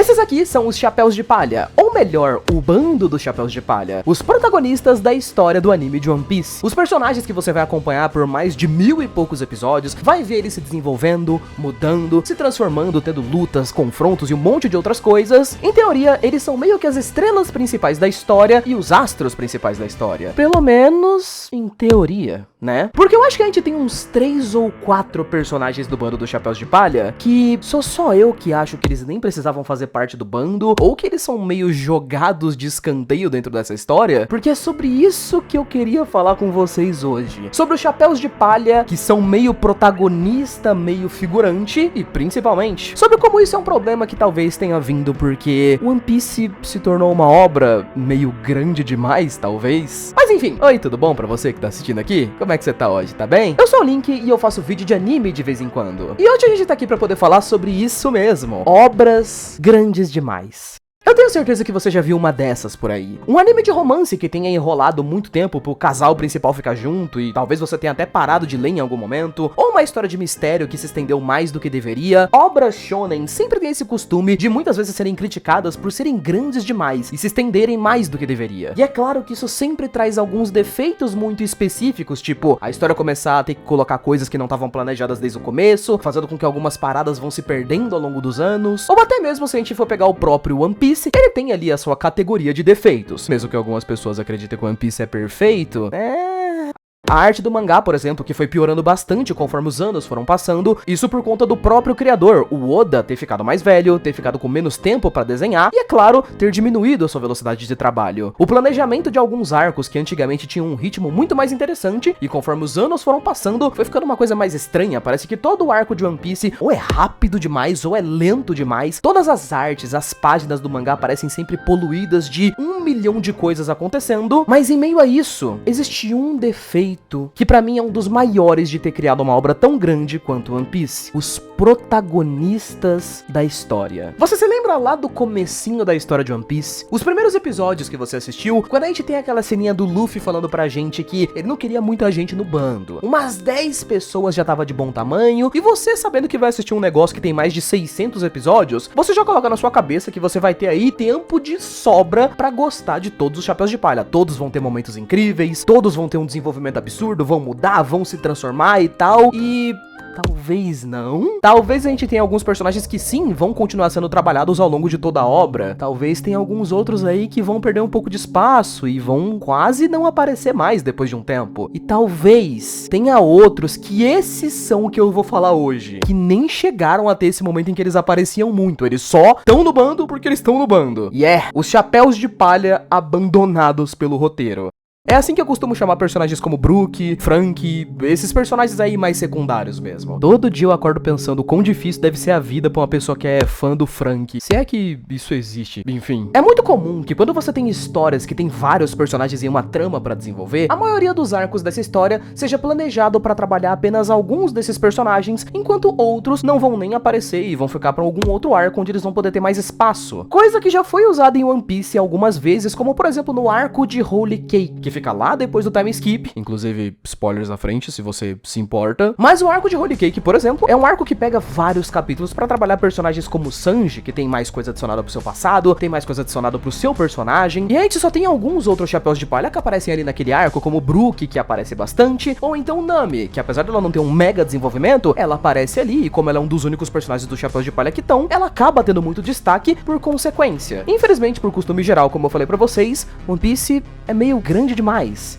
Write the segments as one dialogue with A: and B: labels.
A: Esses aqui são os Chapéus de Palha, ou melhor, o bando dos Chapéus de Palha, os protagonistas da história do anime de One Piece. Os personagens que você vai acompanhar por mais de 1000 e poucos episódios, vai ver eles se desenvolvendo, mudando, se transformando, tendo lutas, confrontos e um monte de outras coisas. Em teoria, eles são meio que as estrelas principais da história e os astros principais da história. Pelo menos em teoria, né? Porque eu acho que a gente tem uns 3 ou 4 personagens do bando dos Chapéus de Palha que sou só eu que acho que eles nem precisavam fazer parte do bando, ou que eles são meio jogados de escanteio dentro dessa história, porque é sobre isso que eu queria falar com vocês hoje. Sobre os Chapéus de Palha, que são meio protagonista, meio figurante, e principalmente sobre como isso é um problema que talvez tenha vindo porque One Piece se tornou uma obra meio grande demais, talvez. Mas enfim, oi, tudo bom pra você que tá assistindo aqui? Como é que você tá hoje, tá bem? Eu sou o Link e eu faço vídeo de anime de vez em quando. E hoje a gente tá aqui pra poder falar sobre isso mesmo, obras grandes demais. Eu tenho certeza que você já viu uma dessas por aí. Um anime de romance que tenha enrolado muito tempo pro casal principal ficar junto e talvez você tenha até parado de ler em algum momento. Ou uma história de mistério que se estendeu mais do que deveria. Obras shonen sempre tem esse costume de muitas vezes serem criticadas por serem grandes demais e se estenderem mais do que deveria. E é claro que isso sempre traz alguns defeitos muito específicos, tipo a história começar a ter que colocar coisas que não estavam planejadas desde o começo, fazendo com que algumas paradas vão se perdendo ao longo dos anos. Ou até mesmo se a gente for pegar o próprio One Piece, ele tem ali a sua categoria de defeitos. Mesmo que algumas pessoas acreditem que o One Piece é perfeito, a arte do mangá, por exemplo, que foi piorando bastante conforme os anos foram passando, isso por conta do próprio criador, o Oda, ter ficado mais velho, ter ficado com menos tempo pra desenhar e, é claro, ter diminuído a sua velocidade de trabalho. O planejamento de alguns arcos que antigamente tinham um ritmo muito mais interessante e conforme os anos foram passando, foi ficando uma coisa mais estranha. Parece que todo o arco de One Piece ou é rápido demais ou é lento demais. Todas as artes, as páginas do mangá parecem sempre poluídas de 1 milhão de coisas acontecendo, mas em meio a isso, existe um defeito que pra mim é um dos maiores de ter criado uma obra tão grande quanto One Piece: os protagonistas da história. Você se lembra lá do comecinho da história de One Piece? Os primeiros episódios que você assistiu, quando a gente tem aquela ceninha do Luffy falando pra gente que ele não queria muita gente no bando. Umas 10 pessoas já tava de bom tamanho, e você sabendo que vai assistir um negócio que tem mais de 600 episódios, você já coloca na sua cabeça que você vai ter aí tempo de sobra pra gostar de todos os Chapéus de Palha. Todos vão ter momentos incríveis, todos vão ter um desenvolvimento absurdo, vão mudar, vão se transformar e tal, e talvez não. Talvez a gente tenha alguns personagens que sim, vão continuar sendo trabalhados ao longo de toda a obra. Talvez tenha alguns outros aí que vão perder um pouco de espaço e vão quase não aparecer mais depois de um tempo. E talvez tenha outros que esses são o que eu vou falar hoje, que nem chegaram a ter esse momento em que eles apareciam muito. Eles só estão no bando porque eles estão no bando. E os Chapéus de Palha abandonados pelo roteiro. É assim que eu costumo chamar personagens como Brook, Franky, esses personagens aí mais secundários mesmo. Todo dia eu acordo pensando o quão difícil deve ser a vida pra uma pessoa que é fã do Franky. Se é que isso existe. Enfim. É muito comum que quando você tem histórias que tem vários personagens e uma trama pra desenvolver, a maioria dos arcos dessa história seja planejado pra trabalhar apenas alguns desses personagens, enquanto outros não vão nem aparecer e vão ficar pra algum outro arco onde eles vão poder ter mais espaço. Coisa que já foi usada em One Piece algumas vezes, como por exemplo no arco de Holy Cake, que fica lá depois do time skip, inclusive spoilers à frente, se você se importa. Mas o arco de Holy Cake, por exemplo, é um arco que pega vários capítulos pra trabalhar personagens como Sanji, que tem mais coisa adicionada pro seu passado, tem mais coisa adicionada pro seu personagem, e a gente só tem alguns outros Chapéus de Palha que aparecem ali naquele arco, como Brook, que aparece bastante, ou então Nami, que apesar dela não ter um mega desenvolvimento, ela aparece ali, e como ela é um dos únicos personagens dos Chapéus de Palha que estão, ela acaba tendo muito destaque por consequência. Infelizmente, por costume geral, como eu falei pra vocês, One Piece é meio grande demais.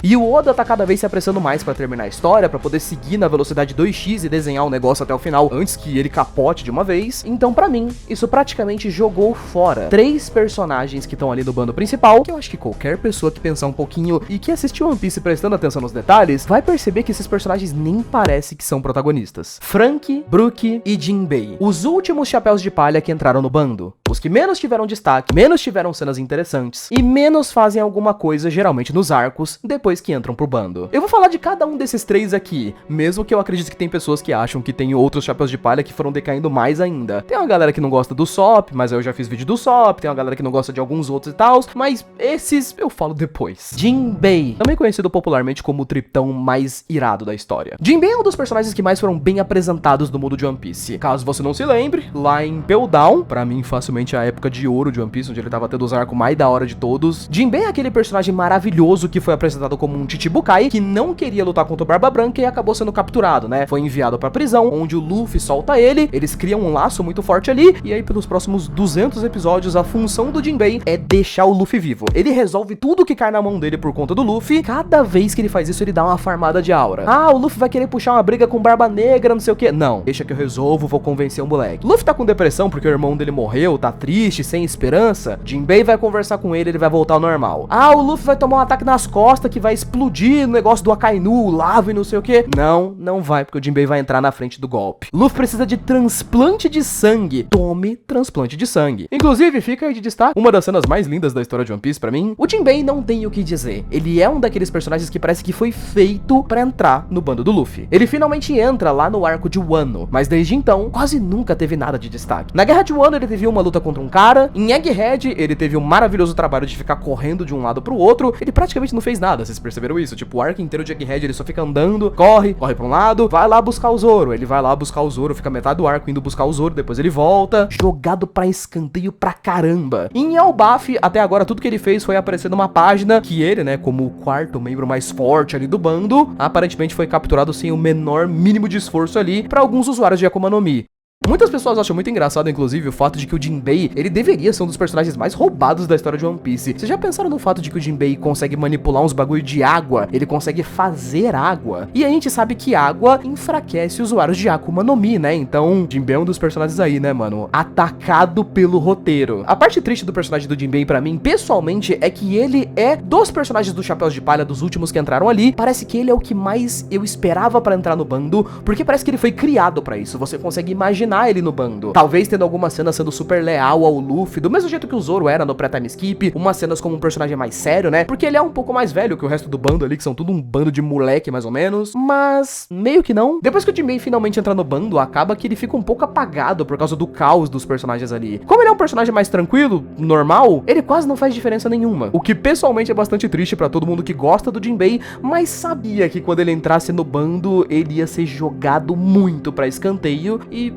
A: E o Oda tá cada vez se apressando mais pra terminar a história, pra poder seguir na velocidade 2x e desenhar o negócio até o final, antes que ele capote de uma vez. Então, pra mim, isso praticamente jogou fora 3 personagens que estão ali no bando principal, que eu acho que qualquer pessoa que pensar um pouquinho e que assistiu One Piece prestando atenção nos detalhes, vai perceber que esses personagens nem parece que são protagonistas. Franky, Brook e Jinbei. Os últimos Chapéus de Palha que entraram no bando. Os que menos tiveram destaque, menos tiveram cenas interessantes e menos fazem alguma coisa, geralmente nos arcos, depois que entram pro bando. Eu vou falar de cada um desses 3 aqui, mesmo que eu acredite que tem pessoas que acham que tem outros Chapéus de Palha que foram decaindo mais ainda. Tem uma galera que não gosta do Sop, mas eu já fiz vídeo do Sop, tem uma galera que não gosta de alguns outros e tal, mas esses eu falo depois. Jinbei, também conhecido popularmente como o tritão mais irado da história. Jinbei é um dos personagens que mais foram bem apresentados no mundo de One Piece. Caso você não se lembre, lá em Peldown, pra mim facilmente realmente a época de ouro de One Piece, onde ele tava tendo os arcos mais da hora de todos. Jinbei é aquele personagem maravilhoso que foi apresentado como um Chichibukai, que não queria lutar contra o Barba Branca e acabou sendo capturado, né? Foi enviado pra prisão, onde o Luffy solta ele, eles criam um laço muito forte ali, e aí pelos próximos 200 episódios, a função do Jinbei é deixar o Luffy vivo. Ele resolve tudo que cai na mão dele por conta do Luffy. Cada vez que ele faz isso, ele dá uma farmada de aura. Ah, o Luffy vai querer puxar uma briga com Barba Negra, não sei o que. Não, deixa que eu resolvo, vou convencer o moleque. Luffy tá com depressão porque o irmão dele morreu, tá triste, sem esperança. Jinbei vai conversar com ele vai voltar ao normal. Ah, o Luffy vai tomar um ataque nas costas que vai explodir no negócio do Akainu, lava e não sei o que. Não vai, porque o Jinbei vai entrar na frente do golpe. Luffy precisa de transplante de sangue. Tome transplante de sangue. Inclusive, fica aí de destaque uma das cenas mais lindas da história de One Piece pra mim. O Jinbei não tem o que dizer. Ele é um daqueles personagens que parece que foi feito pra entrar no bando do Luffy. Ele finalmente entra lá no arco de Wano, mas desde então, quase nunca teve nada de destaque. Na Guerra de Wano, ele teve uma luta contra um cara. Em Egghead, ele teve um maravilhoso trabalho de ficar correndo de um lado pro outro. Ele praticamente não fez nada, vocês perceberam isso? Tipo, o arco inteiro de Egghead, ele só fica andando, corre pra um lado, vai lá buscar o Zoro. Ele vai lá buscar o Zoro, fica metade do arco indo buscar o Zoro, depois ele volta. Jogado pra escanteio pra caramba. E em Elbaf, até agora, tudo que ele fez foi aparecer numa página que ele, né, como o quarto membro mais forte ali do bando, aparentemente foi capturado sem o menor mínimo de esforço ali pra alguns usuários de Akuma no Mi. Muitas pessoas acham muito engraçado, inclusive, o fato de que o Jinbei, ele deveria ser um dos personagens mais roubados da história de One Piece. Vocês já pensaram no fato de que o Jinbei consegue manipular uns bagulho de água? Ele consegue fazer água. E a gente sabe que água enfraquece usuários de Akuma no Mi, né? Então, Jinbei é um dos personagens aí, né, mano? Atacado pelo roteiro. A parte triste do personagem do Jinbei, pra mim, pessoalmente, é que ele é, dos personagens do Chapéus de Palha, dos últimos que entraram ali, parece que ele é o que mais eu esperava pra entrar no bando, porque parece que ele foi criado pra isso. Você consegue imaginar ele no bando. Talvez tendo alguma cena sendo super leal ao Luffy, do mesmo jeito que o Zoro era no pré-time skip, umas cenas como um personagem mais sério, né? Porque ele é um pouco mais velho que o resto do bando ali, que são tudo um bando de moleque, mais ou menos. Mas, meio que não. Depois que o Jinbei finalmente entra no bando, acaba que ele fica um pouco apagado por causa do caos dos personagens ali. Como ele é um personagem mais tranquilo, normal, ele quase não faz diferença nenhuma. O que pessoalmente é bastante triste pra todo mundo que gosta do Jinbei, mas sabia que quando ele entrasse no bando, ele ia ser jogado muito pra escanteio e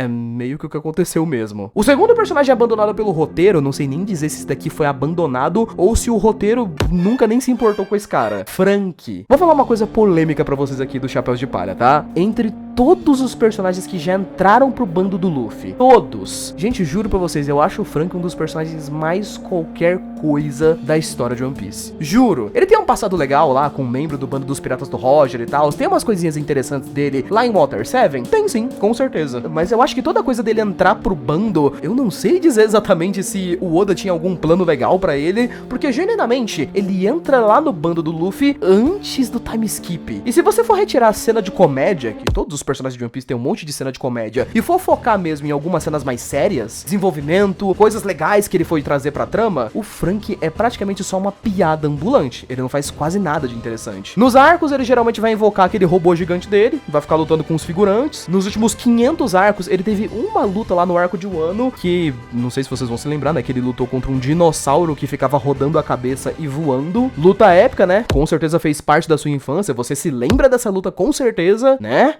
A: meio que o que aconteceu mesmo. O segundo personagem abandonado pelo roteiro, não sei nem dizer se esse daqui foi abandonado ou se o roteiro nunca nem se importou com esse cara. Franky. Vou falar uma coisa polêmica pra vocês aqui do Chapéus de Palha, tá? Entre todos os personagens que já entraram pro bando do Luffy, todos. Gente, juro pra vocês, eu acho o Franky um dos personagens mais qualquer coisa da história de One Piece. Juro. Ele tem um passado legal lá com um membro do bando dos Piratas do Roger e tal. Tem umas coisinhas interessantes dele lá em Water 7? Tem sim, com certeza. Mas eu acho que toda coisa dele entrar pro bando, eu não sei dizer exatamente se o Oda tinha algum plano legal pra ele, porque genuinamente, ele entra lá no bando do Luffy antes do time skip. E se você for retirar a cena de comédia, que todos os personagens de One Piece tem um monte de cena de comédia, e for focar mesmo em algumas cenas mais sérias, desenvolvimento, coisas legais que ele foi trazer pra trama, o Franky é praticamente só uma piada ambulante. Ele não faz quase nada de interessante. Nos arcos, ele geralmente vai invocar aquele robô gigante dele, vai ficar lutando com os figurantes. Nos últimos 500 arcos, ele teve uma luta lá no arco de Wano, que, não sei se vocês vão se lembrar, né, que ele lutou contra um dinossauro que ficava rodando a cabeça e voando. Luta épica, né? Com certeza fez parte da sua infância, você se lembra dessa luta com certeza, né?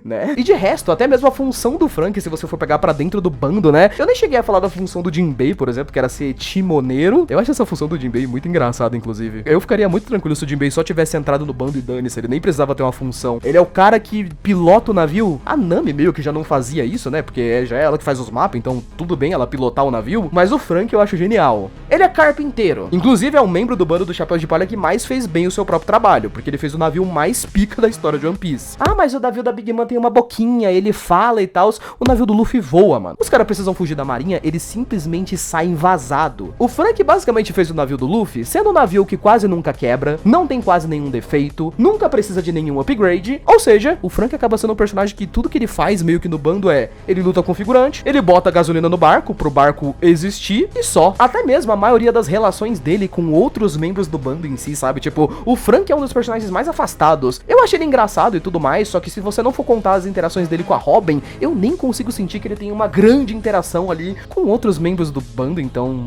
A: Né? E de resto, até mesmo a função do Franky, se você for pegar pra dentro do bando, né? Eu nem cheguei a falar da função do Jinbei, por exemplo, que era ser timoneiro. Eu acho essa função do Jinbei muito engraçada, inclusive. Eu ficaria muito tranquilo se o Jinbei só tivesse entrado no bando e dane-se, ele nem precisava ter uma função. Ele é o cara que pilota o navio. A Nami meio que já não fazia isso, né? Porque já é ela que faz os mapas, então tudo bem ela pilotar o navio. Mas o Franky eu acho genial. Ele é carpinteiro. Inclusive é um membro do bando do Chapéu de Palha que mais fez bem o seu próprio trabalho, porque ele fez o navio mais pica da história de One Piece. Ah, mas o navio da Big Mom tem uma boquinha, ele fala e tal. O navio do Luffy voa, mano. Os caras precisam fugir da marinha, eles simplesmente saem vazado. O Franky basicamente fez o navio do Luffy, sendo um navio que quase nunca quebra, não tem quase nenhum defeito, nunca precisa de nenhum upgrade. Ou seja, o Franky acaba sendo um personagem que tudo que ele faz meio que no bando é, ele luta com o figurante, ele bota gasolina no barco, pro barco existir e só. Até mesmo a maioria das relações dele com outros membros do bando em si, sabe? Tipo, o Franky é um dos personagens mais afastados. Eu achei ele engraçado e tudo mais, só que se você não for contar as interações dele com a Robin, eu nem consigo sentir que ele tem uma grande interação ali com outros membros do bando, então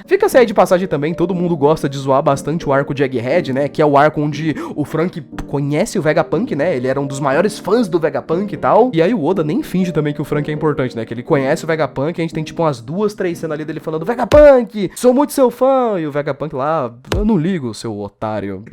A: Fica-se aí de passagem também, todo mundo gosta de zoar bastante o arco de Egghead, né? Que é o arco onde o Frank conhece o Vegapunk, né? Ele era um dos maiores fãs do Vegapunk e tal. E aí o Oda nem finge também que o Frank é importante, né? Que ele conhece o Vegapunk, a gente tem tipo umas 2, 3 cenas ali dele falando: Vegapunk, sou muito seu fã. E o Vegapunk lá: eu não ligo, seu otário.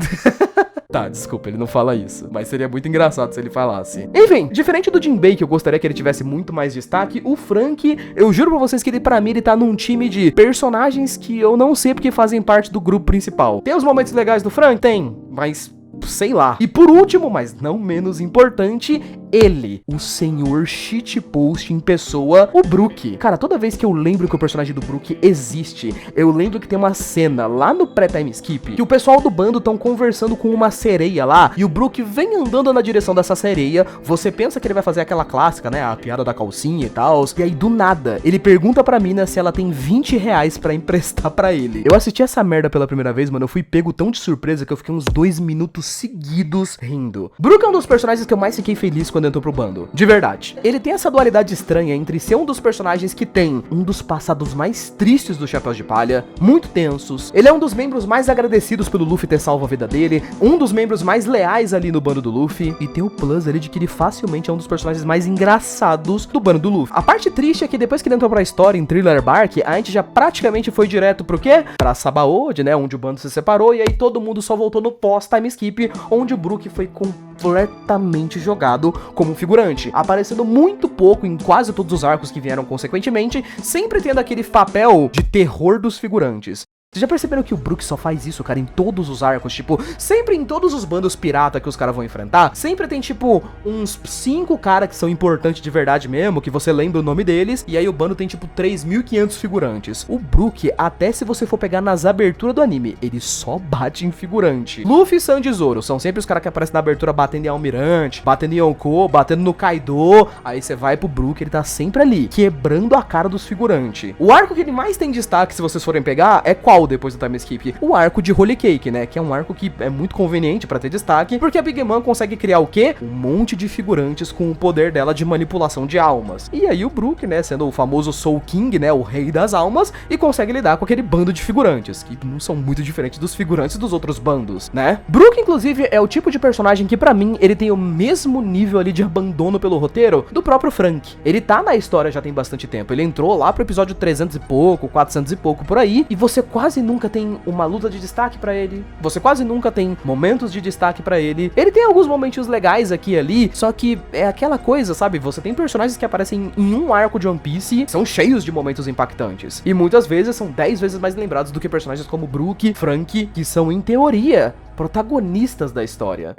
A: Tá, desculpa, ele não fala isso, mas seria muito engraçado se ele falasse. Enfim, diferente do Jinbei, que eu gostaria que ele tivesse muito mais destaque, o Frank, eu juro pra vocês que ele, pra mim, ele tá num time de personagens que eu não sei porque fazem parte do grupo principal. Tem os momentos legais do Frank? Tem, mas sei lá. E por último, mas não menos importante, ele, o senhor shitpost em pessoa, o Brook. Cara, toda vez que eu lembro que o personagem do Brook existe, eu lembro que tem uma cena lá no pré-time skip que o pessoal do bando estão conversando com uma sereia lá e o Brook vem andando na direção dessa sereia. Você pensa que ele vai fazer aquela clássica, né, a piada da calcinha e tal, e aí do nada ele pergunta pra mina se ela tem 20 reais pra emprestar pra ele. Eu assisti essa merda pela primeira vez, mano, eu fui pego tão de surpresa que eu fiquei uns 2 minutos seguidos rindo. Brook é um dos personagens que eu mais fiquei feliz quando entrou pro bando. De verdade. Ele tem essa dualidade estranha entre ser um dos personagens que tem um dos passados mais tristes dos Chapéus de Palha, muito tensos. Ele é um dos membros mais agradecidos pelo Luffy ter salvo a vida dele, um dos membros mais leais ali no bando do Luffy, e tem o plus ali de que ele facilmente é um dos personagens mais engraçados do bando do Luffy. A parte triste é que depois que ele entrou pra história em Thriller Bark, a gente já praticamente foi direto pro quê? Pra Sabaody, né, onde o bando se separou, e aí todo mundo só voltou no pós-time skip, onde o Brook foi completamente jogado como um figurante, aparecendo muito pouco em quase todos os arcos que vieram consequentemente, sempre tendo aquele papel de terror dos figurantes. Vocês já perceberam que o Brook só faz isso, cara, em todos os arcos? Tipo, sempre em todos os bandos pirata que os caras vão enfrentar, sempre tem, tipo, uns 5 caras que são importantes de verdade mesmo, que você lembra o nome deles, e aí o bando tem, tipo, 3.500 figurantes. O Brook, até se você for pegar nas aberturas do anime, ele só bate em figurante. Luffy e Sanji e Zoro são sempre os caras que aparecem na abertura batendo em Almirante, batendo em Yonkou, batendo no Kaido, aí você vai pro Brook, ele tá sempre ali, quebrando a cara dos figurantes. O arco que ele mais tem destaque, se vocês forem pegar, é qual depois do time skip? O arco de Holy Cake, né? Que é um arco que é muito conveniente pra ter destaque, porque a Big Mom consegue criar o quê? Um monte de figurantes com o poder dela de manipulação de almas. E aí o Brook, né, sendo o famoso Soul King, né, o rei das almas, e consegue lidar com aquele bando de figurantes, que não são muito diferentes dos figurantes dos outros bandos, né? Brook, inclusive, é o tipo de personagem que pra mim, ele tem o mesmo nível ali de abandono pelo roteiro do próprio Frank. Ele tá na história já tem bastante tempo, ele entrou lá pro episódio 300 e pouco, 400 e pouco por aí, e você quase nunca tem uma luta de destaque pra ele, você quase nunca tem momentos de destaque pra ele. Ele tem alguns momentos legais aqui e ali, só que é aquela coisa, sabe? Você tem personagens que aparecem em um arco de One Piece, são cheios de momentos impactantes, e muitas vezes são 10 vezes mais lembrados do que personagens como Brook, Frank, que são, em teoria, protagonistas da história.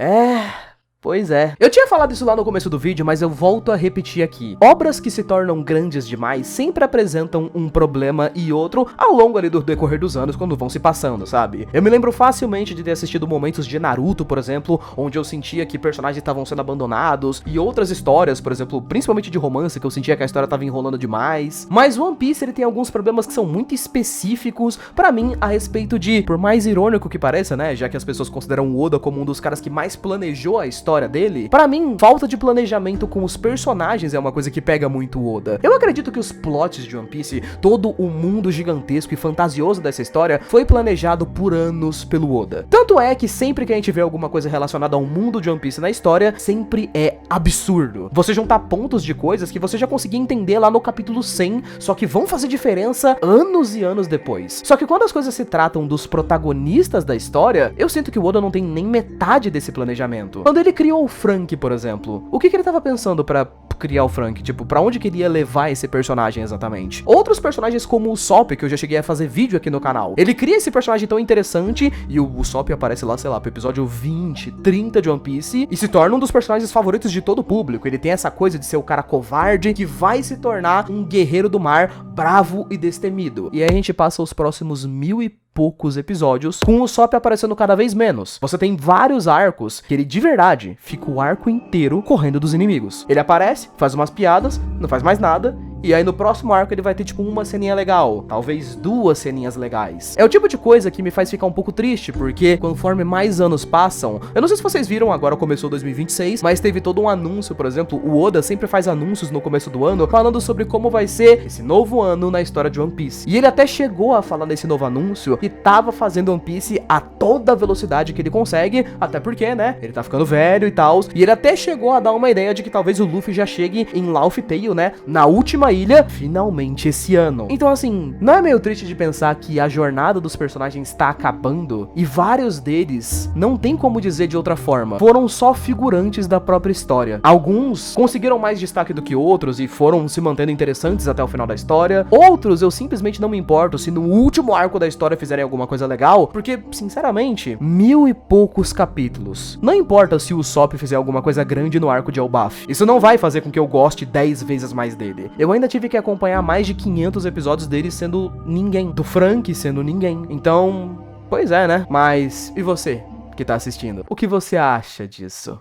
A: Pois é. Eu tinha falado isso lá no começo do vídeo, mas eu volto a repetir aqui. Obras que se tornam grandes demais sempre apresentam um problema e outro ao longo ali do decorrer dos anos, quando vão se passando, sabe? Eu me lembro facilmente de ter assistido momentos de Naruto, por exemplo, onde eu sentia que personagens estavam sendo abandonados, e outras histórias, por exemplo, principalmente de romance, que eu sentia que a história tava enrolando demais. Mas One Piece, ele tem alguns problemas que são muito específicos pra mim a respeito de, por mais irônico que pareça, né, já que as pessoas consideram o Oda como um dos caras que mais planejou a história dele, pra mim, falta de planejamento com os personagens é uma coisa que pega muito o Oda. Eu acredito que os plots de One Piece, todo o mundo gigantesco e fantasioso dessa história, foi planejado por anos pelo Oda. Tanto é que sempre que a gente vê alguma coisa relacionada ao mundo de One Piece na história, sempre é absurdo. Você juntar pontos de coisas que você já conseguia entender lá no capítulo 100, só que vão fazer diferença anos e anos depois. Só que quando as coisas se tratam dos protagonistas da história, eu sinto que o Oda não tem nem metade desse planejamento. Quando ele criou o Frank, por exemplo, o que ele tava pensando pra criar o Frank? Tipo, pra onde queria levar esse personagem exatamente? Outros personagens como o Usopp, que eu já cheguei a fazer vídeo aqui no canal, ele cria esse personagem tão interessante e o Usopp aparece lá, sei lá, pro episódio 20, 30 de One Piece e se torna um dos personagens favoritos de todo o público. Ele tem essa coisa de ser o cara covarde que vai se tornar um guerreiro do mar bravo e destemido. E aí a gente passa os próximos 1000 e poucos episódios com o Usopp aparecendo cada vez menos. Você tem vários arcos que ele de verdade fica o arco inteiro correndo dos inimigos. Ele aparece, faz umas piadas, não faz mais nada e aí no próximo arco ele vai ter tipo uma ceninha legal, talvez duas ceninhas legais. É o tipo de coisa que me faz ficar um pouco triste, porque conforme mais anos passam, eu não sei se vocês viram, agora começou 2026, mas teve todo um anúncio, por exemplo, o Oda sempre faz anúncios no começo do ano, falando sobre como vai ser esse novo ano na história de One Piece. E ele até chegou a falar nesse novo anúncio que tava fazendo One Piece a toda a velocidade que ele consegue, até porque, né, ele tá ficando velho e tal, e ele até chegou a dar uma ideia de que talvez o Luffy já chegue em Laugh Tale, né, na última ilha, finalmente esse ano. Então assim, não é meio triste de pensar que a jornada dos personagens está acabando, e vários deles, não tem como dizer de outra forma, foram só figurantes da própria história. Alguns conseguiram mais destaque do que outros e foram se mantendo interessantes até o final da história. Outros eu simplesmente não me importo se no último arco da história fizerem alguma coisa legal, porque, sinceramente, 1000 e poucos capítulos. Não importa se o Usopp fizer alguma coisa grande no arco de Elbaf. Isso não vai fazer com que eu goste 10 vezes mais dele. Eu ainda tive que acompanhar mais de 500 episódios dele sendo ninguém. Do Frank sendo ninguém. Então, pois é, né? Mas, e você que tá assistindo? O que você acha disso?